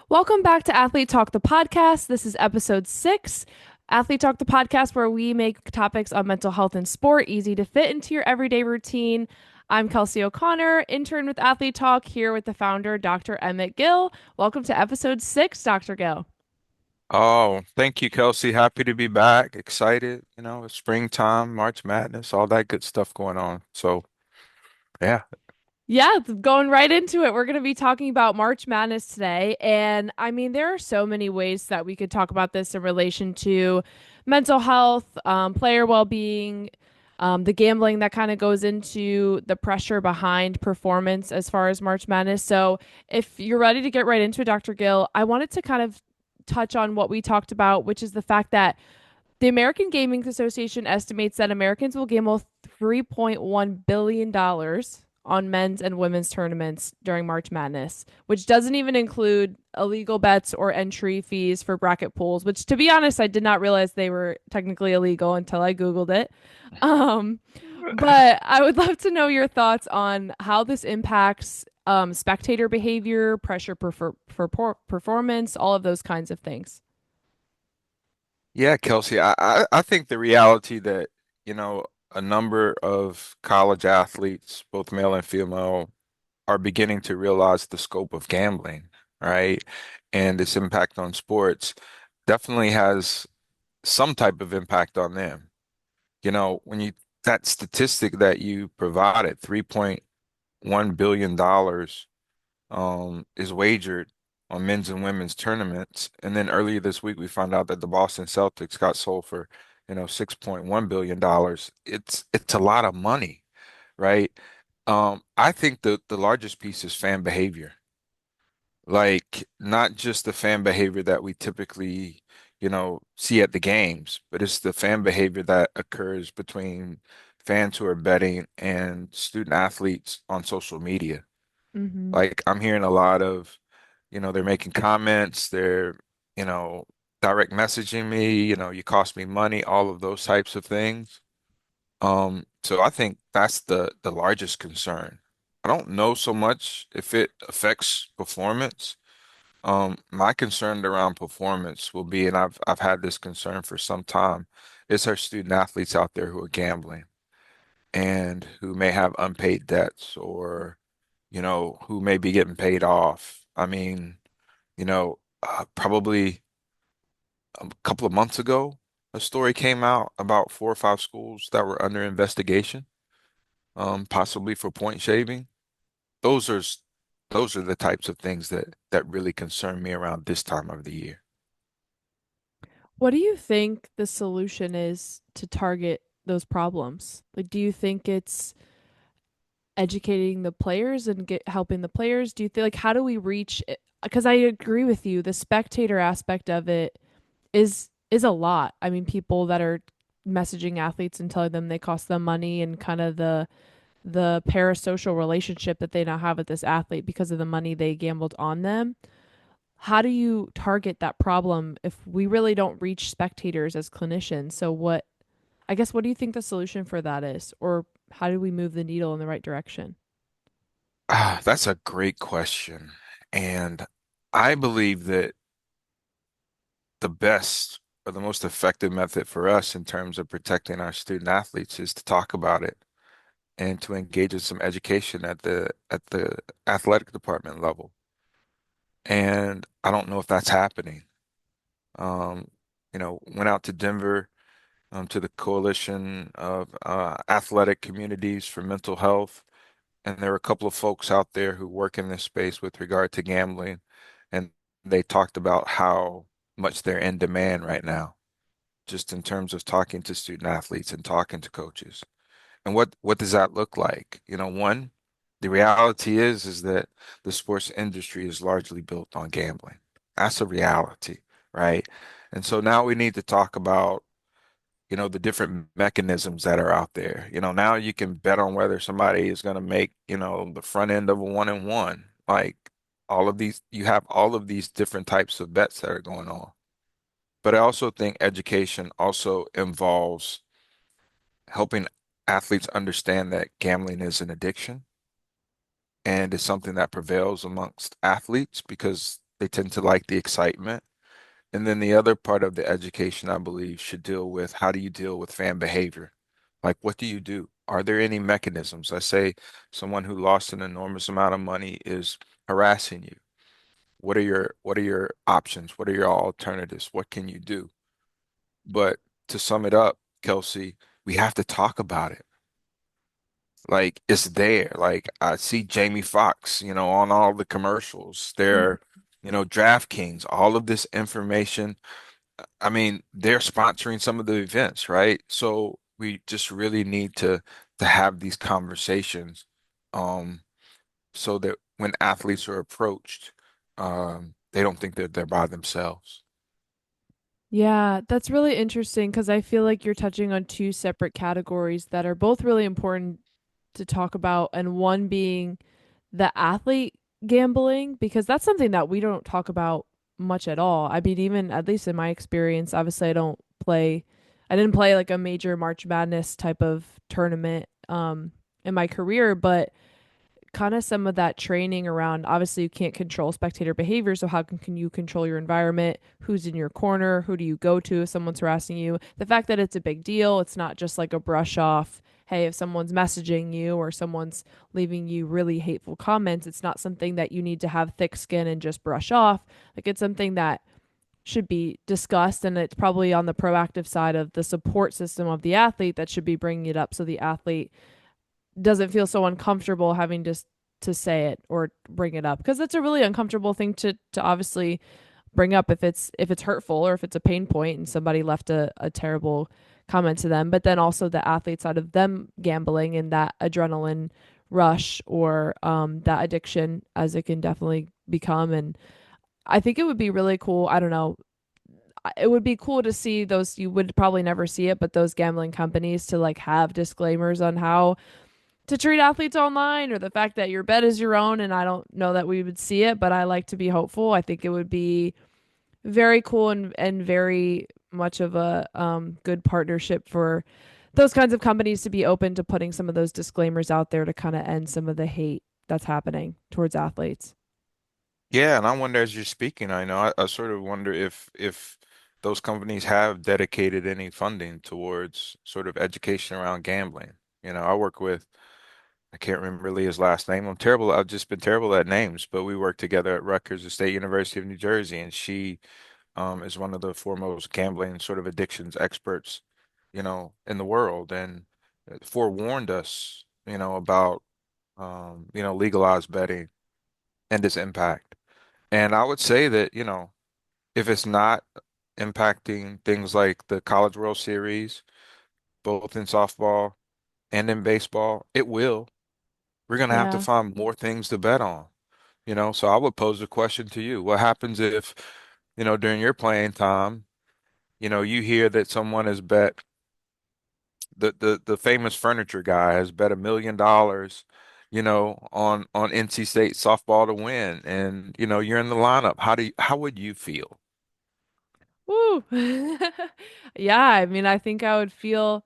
Welcome back to Athlete Talk, the podcast. This is episode 6. Athlete Talk, the podcast, where we make topics on mental health and sport easy to fit into your everyday routine. I'm Kelsey O'Connor, intern with Athlete Talk, here with the founder, Dr. Emmett Gill. Welcome to episode 6, Dr. Gill. Oh, thank you, Kelsey. Happy to be back. Excited. It's springtime, March Madness, all that good stuff going on. So, yeah. Yeah, going right into it. We're going to be talking about March Madness today. And I mean, there are so many ways that we could talk about this in relation to mental health, player well being, the gambling that kind of goes into the pressure behind performance as far as March Madness. So, if you're ready to get right into it, Dr. Gill, I wanted to kind of touch on what we talked about, which is the fact that the American Gaming Association estimates that Americans will gamble $3.1 billion on men's and women's tournaments during March Madness, which doesn't even include illegal bets or entry fees for bracket pools, which, to be honest, I did not realize they were technically illegal until I Googled it. Um, but I would love to know your thoughts on how this impacts spectator behavior, pressure for performance, all of those kinds of things. Yeah, Kelsey, I think the reality that, a number of college athletes, both male and female, are beginning to realize the scope of gambling, right? And its impact on sports definitely has some type of impact on them. When that statistic that you provided, $3.1 billion is wagered on men's and women's tournaments. And then earlier this week, we found out that the Boston Celtics got sold for, $6.1 billion dollars. It's a lot of money, right? I think the largest piece is fan behavior. Like not just the fan behavior that we typically, see at the games, but it's the fan behavior that occurs between fans who are betting and student athletes on social media. Mm-hmm. Like I'm hearing a lot of, they're making comments, they're, you know, direct messaging me, you cost me money, all of those types of things. So I think that's the largest concern. I don't know so much if it affects performance. My concern around performance will be, and I've had this concern for some time, is our student athletes out there who are gambling and who may have unpaid debts or who may be getting paid off. I mean, probably a couple of months ago, a story came out about 4 or 5 schools that were under investigation, possibly for point shaving. Those are s- those are the types of things that really concern me around this time of the year. What do you think the solution is to target those problems? Like, do you think it's educating the players and helping the players? Do you think, like, how do we reach it? Because I agree with you, the spectator aspect of it is a lot. I mean, people that are messaging athletes and telling them they cost them money, and kind of the parasocial relationship that they now have with this athlete because of the money they gambled on them. How do you target that problem if we really don't reach spectators as clinicians? So I guess what do you think the solution for that is? Or how do we move the needle in the right direction? That's a great question. And I believe that the best or the most effective method for us in terms of protecting our student athletes is to talk about it and to engage in some education at the athletic department level. And I don't know if that's happening. Um, went out to Denver, to the Coalition of Athletic Communities for Mental Health, and there were a couple of folks out there who work in this space with regard to gambling, and they talked about how much they're in demand right now, just in terms of talking to student athletes and talking to coaches. And what does that look like? One, the reality is that the sports industry is largely built on gambling. That's a reality, right? And so now we need to talk about, the different mechanisms that are out there. Now you can bet on whether somebody is going to make, the front end of a 1-and-1. Like you have all of these different types of bets that are going on. But I also think education also involves helping athletes understand that gambling is an addiction and is something that prevails amongst athletes because They tend to like the excitement. And then the other part of the education, I believe, should deal with how do you deal with fan behavior? Like, what do you do? Are there any mechanisms? I say someone who lost an enormous amount of money is harassing you. What are your options? What are your alternatives? What can you do? But to sum it up, Kelsey, we have to talk about it. Like it's there. Like I see Jamie Foxx, on all the commercials. They're, DraftKings, all of this information. I mean, they're sponsoring some of the events, right? So we just really need to have these conversations, um, so that when athletes are approached, they don't think that they're by themselves. Yeah, that's really interesting because I feel like you're touching on two separate categories that are both really important to talk about, and one being the athlete gambling, because that's something that we don't talk about much at all. I mean, even at least in my experience, obviously I didn't play like a major March Madness type of tournament in my career, but kind of some of that training around obviously you can't control spectator behavior, so how can you control your environment, who's in your corner, who do you go to if someone's harassing you, the fact that it's a big deal, it's not just like a brush off. Hey, if someone's messaging you or someone's leaving you really hateful comments, it's not something that you need to have thick skin and just brush off. Like it's something that should be discussed, and it's probably on the proactive side of the support system of the athlete that should be bringing it up so the athlete doesn't feel so uncomfortable having to say it or bring it up, because it's a really uncomfortable thing to obviously bring up if it's hurtful or if it's a pain point and somebody left a terrible comment to them. But then also the athlete side of them gambling and that adrenaline rush or that addiction as it can definitely become. And I think it would be really cool. I don't know. It would be cool to see those. You would probably never see it, but those gambling companies to like have disclaimers on how to treat athletes online, or the fact that your bet is your own. And I don't know that we would see it, but I like to be hopeful. I think it would be very cool and very much of a good partnership for those kinds of companies to be open to putting some of those disclaimers out there to kind of end some of the hate that's happening towards athletes. Yeah, and I wonder as you're speaking, I sort of wonder if those companies have dedicated any funding towards sort of education around gambling. I work with I can't remember really his last name. I'm terrible. I've just been terrible at names, but we work together at Rutgers, the State University of New Jersey, and she is one of the foremost gambling sort of addictions experts, in the world, and forewarned us, about legalized betting and its impact. And I would say that, if it's not impacting things like the College World Series, both in softball and in baseball, it will. We're going to have to Yeah. find more things to bet on, So I would pose a question to you. What happens if, during your playing time, you hear that someone has bet the famous furniture guy has bet $1 million, on NC State softball to win, and you're in the lineup. How would you feel? Woo. Yeah, I mean, I think I would feel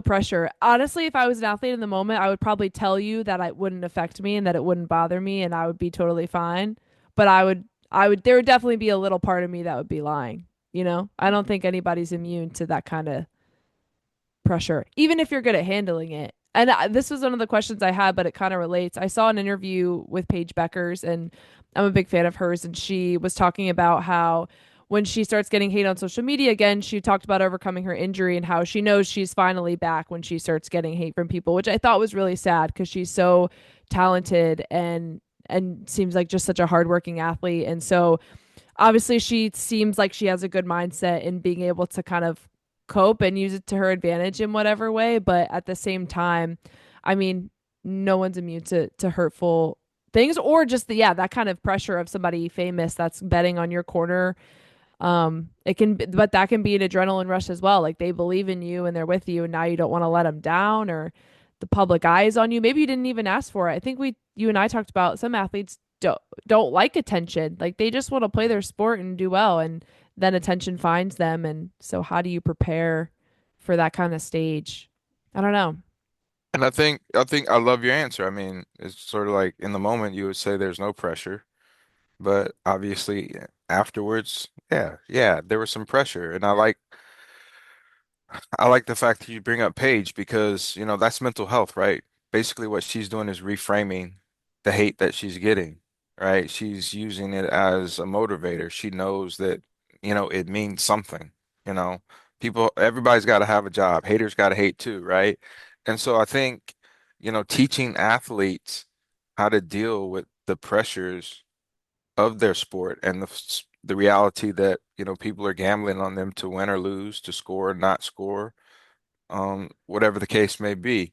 pressure. Honestly, if I was an athlete in the moment, I would probably tell you that it wouldn't affect me and that it wouldn't bother me and I would be totally fine. But there would definitely be a little part of me that would be lying. You know, I don't think anybody's immune to that kind of pressure, even if you're good at handling it. And this was one of the questions I had, but it kind of relates. I saw an interview with Paige Beckers, and I'm a big fan of hers. And she was talking about how when she starts getting hate on social media again, she talked about overcoming her injury and how she knows she's finally back when she starts getting hate from people, which I thought was really sad because she's so talented and seems like just such a hardworking athlete. And so obviously she seems like she has a good mindset in being able to kind of cope and use it to her advantage in whatever way, but at the same time, I mean, no one's immune to hurtful things or just that kind of pressure of somebody famous that's betting on your corner. It can, but that can be an adrenaline rush as well. Like they believe in you and they're with you, and now you don't want to let them down, or the public eye is on you. Maybe you didn't even ask for it. I think you and I talked about some athletes don't like attention. Like they just want to play their sport and do well, and then attention finds them. And so, how do you prepare for that kind of stage? I don't know. And I think I love your answer. I mean, it's sort of like in the moment you would say there's no pressure. but obviously afterwards, yeah, there was some pressure. And I like the fact that you bring up Paige because, that's mental health, right? Basically what she's doing is reframing the hate that she's getting, right? She's using it as a motivator. She knows that, it means something, you know. Everybody's got to have a job. Haters got to hate too, right? And so I think, teaching athletes how to deal with the pressures of their sport and the reality that, people are gambling on them to win or lose, to score or not score, whatever the case may be.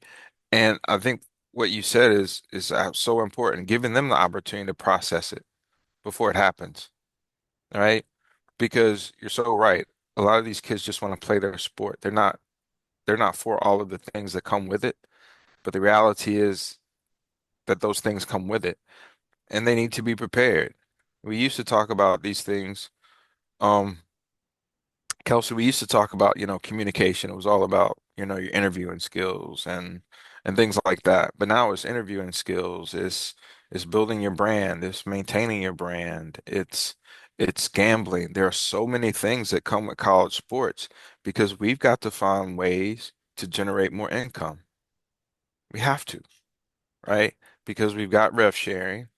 And I think what you said is so important, giving them the opportunity to process it before it happens, right? Because you're so right. A lot of these kids just want to play their sport. They're not for all of the things that come with it, but the reality is that those things come with it, and they need to be prepared. We used to talk about these things. Um, Kelsey, we used to talk about, communication. It was all about, your interviewing skills and things like that. But now it's interviewing skills, it's building your brand, it's maintaining your brand, it's gambling. There are so many things that come with college sports because we've got to find ways to generate more income. We have to, right? Because we've got rev sharing.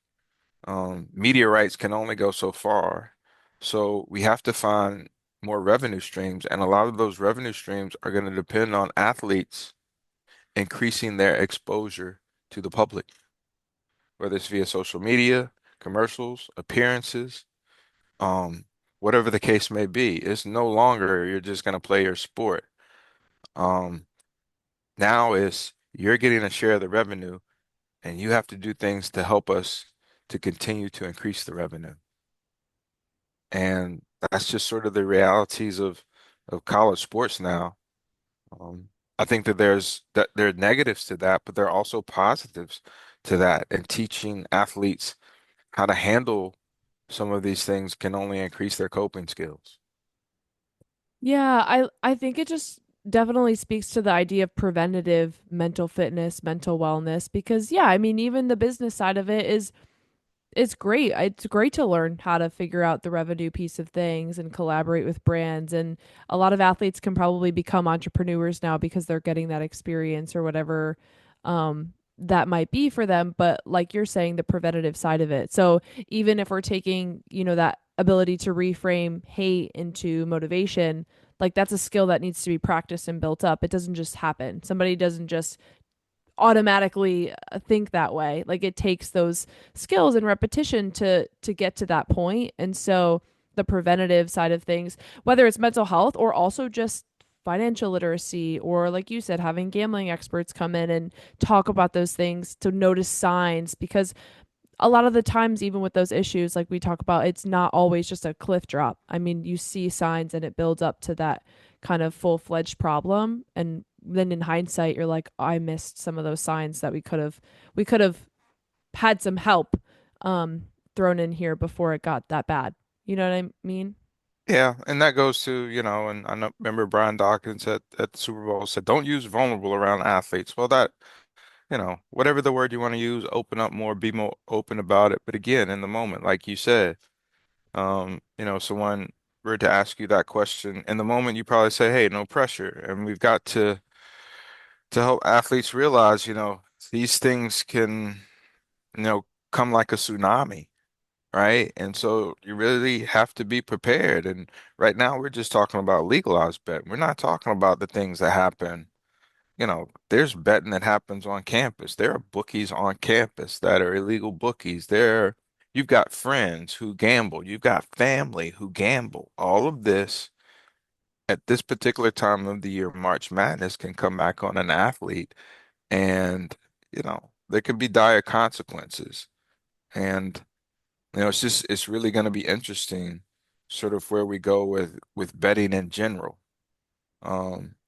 Media rights can only go so far. So we have to find more revenue streams. And a lot of those revenue streams are going to depend on athletes increasing their exposure to the public, whether it's via social media, commercials, appearances, um, whatever the case may be. It's no longer you're just going to play your sport. Um, Now is you're getting a share of the revenue and you have to do things to help us to continue to increase the revenue. And that's just sort of the realities of college sports now. Um, I think that there are negatives to that, but there are also positives to that. And teaching athletes how to handle some of these things can only increase their coping skills. Yeah, I think it just definitely speaks to the idea of preventative mental fitness, mental wellness because yeah, I mean even the business side of it is it's great. It's great to learn how to figure out the revenue piece of things and collaborate with brands. And a lot of athletes can probably become entrepreneurs now because they're getting that experience or whatever that might be for them. But like you're saying, the preventative side of it. So even if we're taking, that ability to reframe hate into motivation, like that's a skill that needs to be practiced and built up. It doesn't just happen. Somebody doesn't just automatically think that way. Like it takes those skills and repetition to get to that point. And so the preventative side of things, whether it's mental health or also just financial literacy or like you said having gambling experts come in and talk about those things to notice signs because a lot of the times even with those issues like we talk about it's not always just a cliff drop. I mean you see signs and it builds up to that kind of full-fledged problem and then in hindsight you're like I missed some of those signs that we could have had some help um thrown in here before it got that bad. You know what I mean? Yeah, and that goes to, and I remember Brian Dawkins at the Super Bowl said, don't use vulnerable around athletes. Well, whatever the word you want to use, open up more, be more open about it. But again, in the moment, like you said, someone were to ask you that question in the moment, you probably say, "Hey, no pressure." And we've got to help athletes realize, these things can, you know, come like a tsunami, right? And so you really have to be prepared. And right now, we're just talking about legalized bet. We're not talking about the things that happen. There's betting that happens on campus. There are bookies on campus that are illegal bookies. You've got friends who gamble. You've got family who gamble. All of this at this particular time of the year, March Madness can come back on an athlete, and there could be dire consequences. And it's really going to be interesting, sort of where we go with betting in general.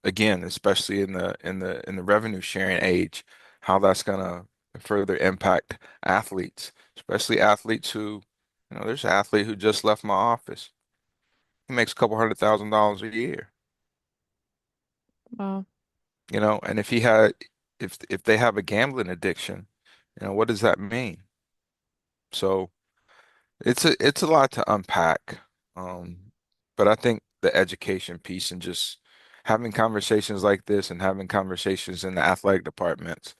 Again, especially in the revenue sharing age, how that's gonna further impact athletes, especially athletes who, there's an athlete who just left my office. He makes a couple $100,000 a year, Wow. and if they have a gambling addiction, what does that mean? So It's a lot to unpack. Um, but I think the education piece and just having conversations like this and having conversations in the athletic departments,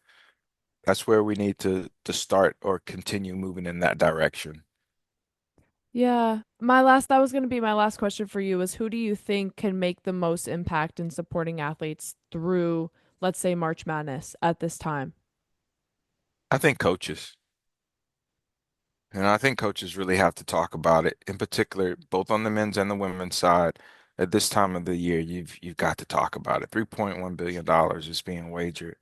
that's where we need to start or continue moving in that direction. Yeah. That was going to be my last question for you is who do you think can make the most impact in supporting athletes through, let's say, March Madness at this time? I think coaches. And I think coaches really have to talk about it, in particular, both on the men's and the women's side. At this time of the year, you've got to talk about it. $3.1 billion is being wagered,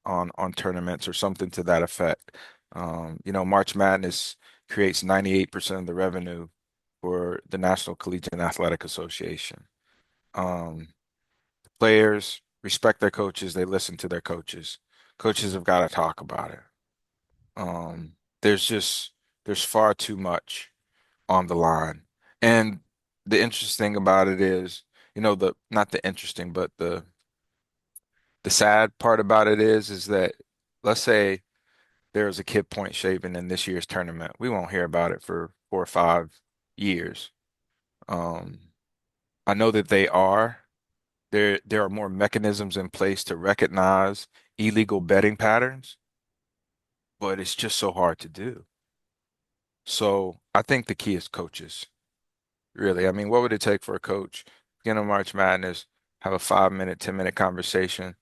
on tournaments or something to that effect. March Madness creates 98% of the revenue for the National Collegiate Athletic Association. Um, Players respect their coaches, they listen to their coaches. Coaches have got to talk about it. Um, there's just there's far too much on the line. And the interesting about it is, the not the interesting, but the sad part about it is that let's say there's a kid point shaving in this year's tournament. We won't hear about it for 4 or 5 years. Um, I know that there are more mechanisms in place to recognize illegal betting patterns, but it's just so hard to do. So I think the key is coaches. Really. I mean, what would it take for a coach, get a March Madness, have a 5 minute, 10 minute conversation,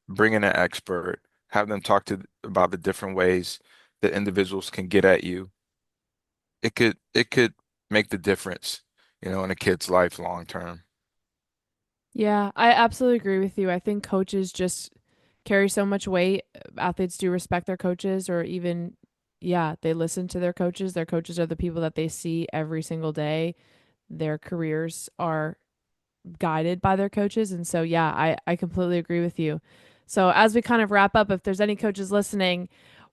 bring in an expert, have them talk to about the different ways that individuals can get at you. It could make the difference, in a kid's life long term. Yeah, I absolutely agree with you. I think coaches just carry so much weight. Athletes do respect their coaches, or even, yeah, they listen to their coaches. Their coaches are the people that they see every single day. Their careers are guided by their coaches. And so, yeah, I completely agree with you. So, as we kind of wrap up, if there's any coaches listening,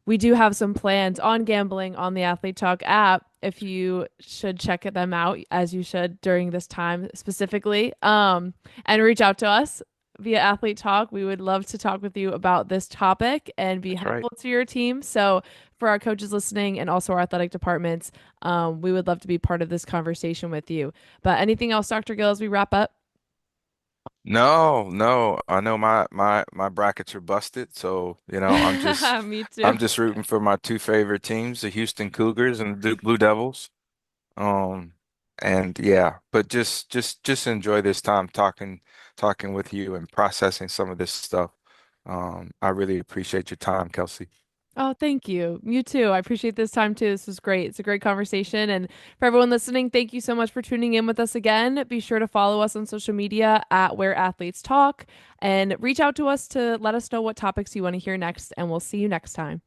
we do have some plans on gambling on the Athlete Talk app. If you should check them out, as you should during this time specifically, and reach out to us via Athlete Talk. We would love to talk with you about this topic and be That's right. helpful to your team. So, for our coaches listening and also our athletic departments, we would love to be part of this conversation with you. But anything else, Dr. Gill, as we wrap up? No, no. I know my brackets are busted, so I'm just Me too. I'm just rooting for my two favorite teams, the Houston Cougars and the Duke Blue Devils. Um, and yeah, but just enjoy this time talking with you and processing some of this stuff. I really appreciate your time, Kelsey. Oh, thank you. You too. I appreciate this time too. This was great. It's a great conversation. And for everyone listening, thank you so much for tuning in with us again. Be sure to follow us on social media at Where Athletes Talk and reach out to us to let us know what topics you want to hear next. And we'll see you next time.